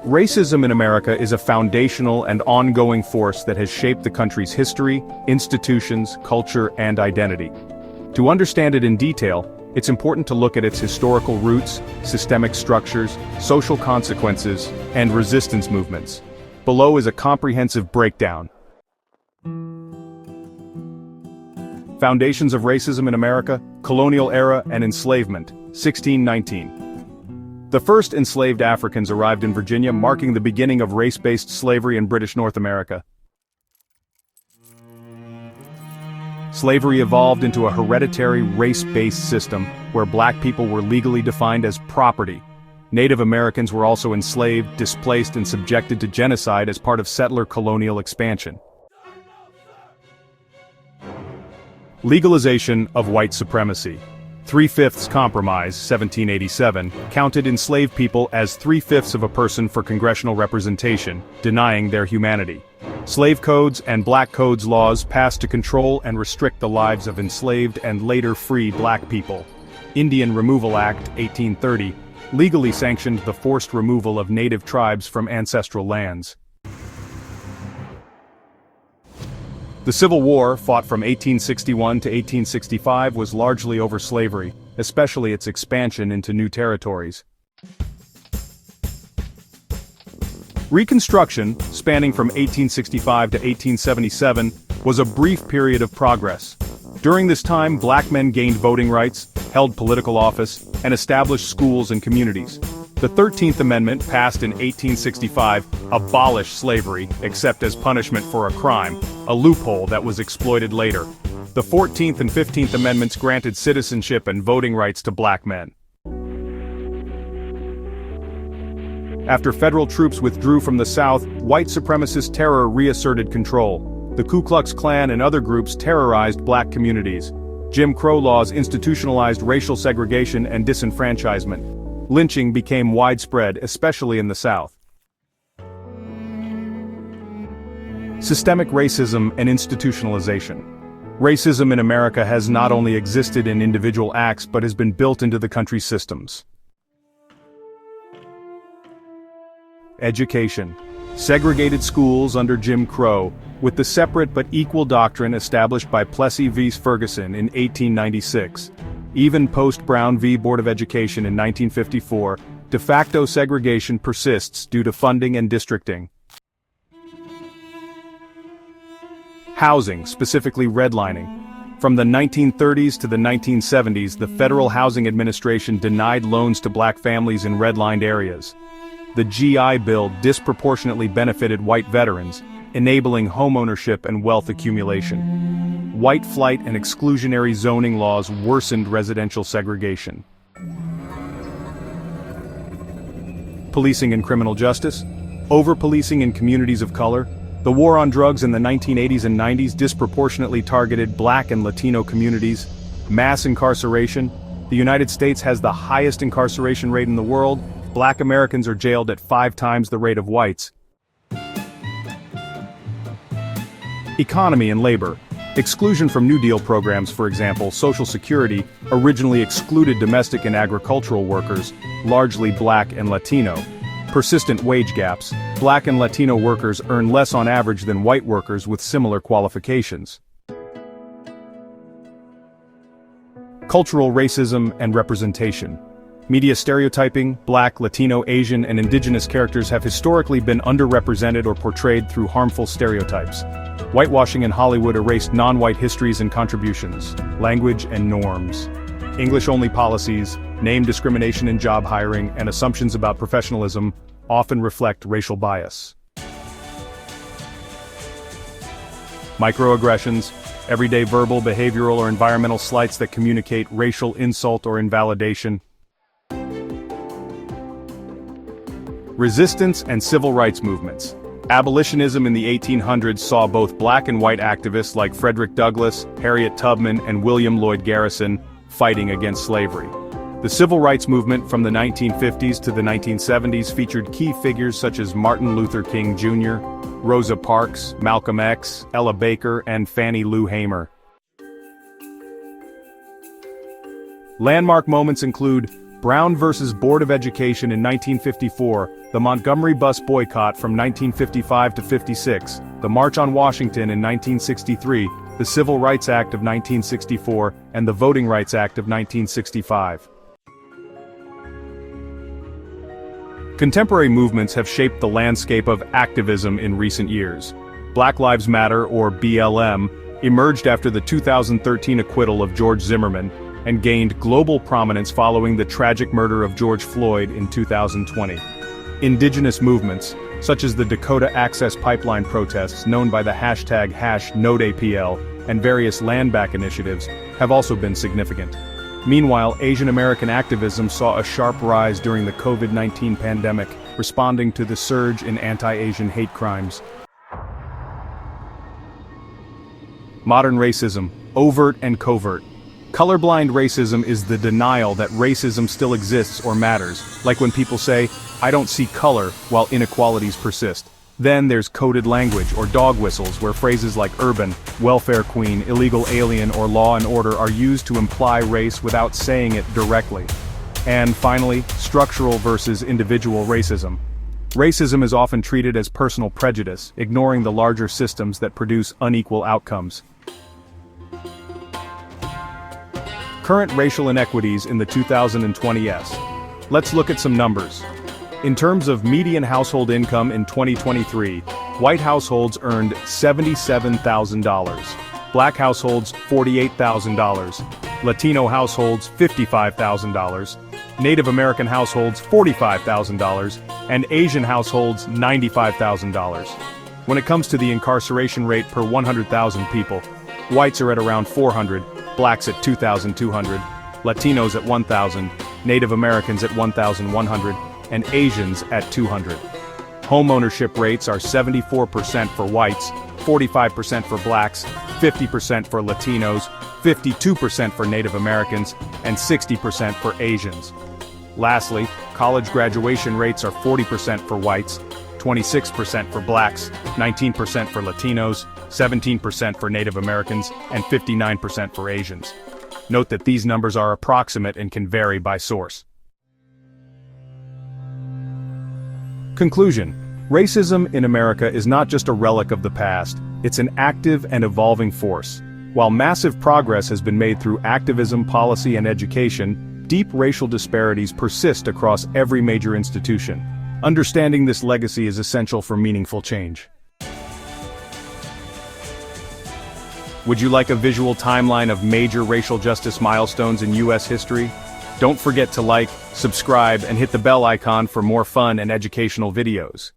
Racism in America is a foundational and ongoing force that has shaped the country's history, institutions, culture, and identity. To understand it in detail, it's important to look at its historical roots, systemic structures, social consequences, and resistance movements. Below is a comprehensive breakdown. Foundations of Racism in America, Colonial Era and Enslavement, 1619. The first enslaved Africans arrived in Virginia, marking the beginning of race-based slavery in British North America. Slavery evolved into a hereditary, race-based system where black people were legally defined as property. Native Americans were also enslaved, displaced, and subjected to genocide as part of settler colonial expansion. Legalization of white supremacy. 3/5 Compromise, 1787, counted enslaved people as 3/5 of a person for congressional representation, denying their humanity. Slave codes and black codes laws passed to control and restrict the lives of enslaved and later free black people. Indian Removal Act, 1830, legally sanctioned the forced removal of native tribes from ancestral lands. The Civil War, fought from 1861 to 1865, was largely over slavery, especially its expansion into new territories. Reconstruction, spanning from 1865 to 1877, was a brief period of progress. During this time, black men gained voting rights, held political office, and established schools and communities. The 13th Amendment, passed in 1865, abolished slavery, except as punishment for a crime, a loophole that was exploited later. The 14th and 15th Amendments granted citizenship and voting rights to black men. After federal troops withdrew from the South, white supremacist terror reasserted control. The Ku Klux Klan and other groups terrorized black communities. Jim Crow laws institutionalized racial segregation and disenfranchisement. Lynching became widespread, especially in the South. Systemic racism and institutionalization. Racism in America has not only existed in individual acts but has been built into the country's systems. Education. Segregated schools under Jim Crow, with the separate but equal doctrine established by Plessy v. Ferguson in 1896. Even post-Brown v. Board of Education in 1954, de facto segregation persists due to funding and districting. Housing, specifically redlining. From the 1930s to the 1970s, the Federal Housing Administration denied loans to black families in redlined areas. The GI Bill disproportionately benefited white veterans, enabling homeownership and wealth accumulation. White flight and exclusionary zoning laws worsened residential segregation. Policing and criminal justice. Over-policing in communities of color. The war on drugs in the 1980s and 90s disproportionately targeted black and Latino communities. Mass incarceration. The United States has the highest incarceration rate in the world. Black Americans are jailed at 5 times the rate of whites. Economy and labor. Exclusion from New Deal programs, for example, Social Security, originally excluded domestic and agricultural workers, largely black and Latino. Persistent wage gaps. Black and Latino workers earn less on average than white workers with similar qualifications. Cultural racism and representation. Media stereotyping. Black, Latino, Asian, and indigenous characters have historically been underrepresented or portrayed through harmful stereotypes. Whitewashing in Hollywood erased non-white histories and contributions, language and norms. English-only policies, name discrimination in job hiring, and assumptions about professionalism often reflect racial bias. Microaggressions, everyday verbal, behavioral, or environmental slights that communicate racial insult or invalidation. Resistance and civil rights movements. Abolitionism in the 1800s saw both black and white activists like Frederick Douglass, Harriet Tubman, and William Lloyd Garrison fighting against slavery. The civil rights movement from the 1950s to the 1970s featured key figures such as Martin Luther King Jr., Rosa Parks, Malcolm X, Ella Baker, and Fannie Lou Hamer. Landmark moments include Brown versus Board of Education in 1954, the Montgomery bus boycott from 1955 to 56, the March on Washington in 1963, the Civil Rights Act of 1964, and the Voting Rights Act of 1965. Contemporary movements have shaped the landscape of activism in recent years. Black Lives Matter, or BLM, emerged after the 2013 acquittal of George Zimmerman, and gained global prominence following the tragic murder of George Floyd in 2020. Indigenous movements, such as the Dakota Access Pipeline protests known by the hashtag #NodeAPL, and various land-back initiatives, have also been significant. Meanwhile, Asian American activism saw a sharp rise during the COVID-19 pandemic, responding to the surge in anti-Asian hate crimes. Modern racism, overt and covert. Colorblind racism is the denial that racism still exists or matters, like when people say, "I don't see color," while inequalities persist. Then there's coded language or dog whistles where phrases like urban, welfare queen, illegal alien, or law and order are used to imply race without saying it directly. And finally, structural versus individual racism. Racism is often treated as personal prejudice, ignoring the larger systems that produce unequal outcomes. Current racial inequities in the 2020s. Let's look at some numbers. In terms of median household income in 2023, white households earned $77,000, black households $48,000, Latino households $55,000, Native American households $45,000, and Asian households $95,000. When it comes to the incarceration rate per 100,000 people, whites are at around 400, blacks at 2,200, Latinos at 1,000, Native Americans at 1,100, and Asians at 200. Home ownership rates are 74% for whites, 45% for blacks, 50% for Latinos, 52% for Native Americans, and 60% for Asians. Lastly, college graduation rates are 40% for whites, 26% for blacks, 19% for Latinos, 17% for Native Americans, and 59% for Asians. Note that these numbers are approximate and can vary by source. Conclusion: racism in America is not just a relic of the past, it's an active and evolving force. While massive progress has been made through activism, policy, and education, deep racial disparities persist across every major institution. Understanding this legacy is essential for meaningful change. Would you like a visual timeline of major racial justice milestones in U.S. history? Don't forget to like, subscribe, and hit the bell icon for more fun and educational videos.